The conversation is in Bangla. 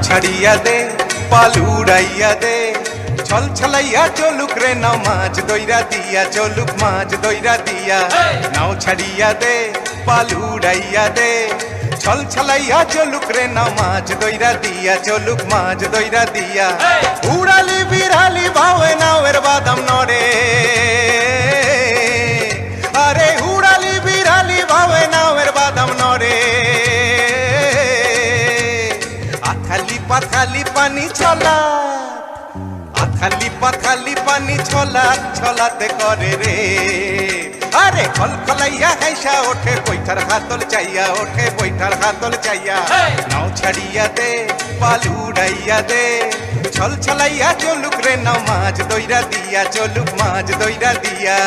ছাড়িয়া দে পাল উড়াইয়া দে ছল ছলাইয়া চলুক রে নাও মাছ দইরা দিয়া চলুক মাছ দইরা দিয়া নাও ছাড়িয়া দে পাল উড়াইয়া দে ছল ছলাইয়া চলুক রে নাও মাছ দইরা দিয়া চলুক মাছ দইরা দিয়া উড়ালি বিড়ালি ভাবে নাওয়ের বাদাম নড়ে আরে উড়ালি বিড়ালি ভাবে নাওয়ের বাদাম নড়ে আথালি পাথালি পানি ছলা আথালি পাথালি পানি ছলা ছলাতে করে রে আরে খলখলাইয়া হাইসা ওঠে বৈঠার হাতল চাইয়া ওঠে বৈঠার হাতল চাইয়া নাও ছাড়িয়া দে পাল উড়াইয়া দে ছল ছলাইয়া চলুক রে নাও মাছ দইরা দিয়া চলুক মাছ দইরা দিয়া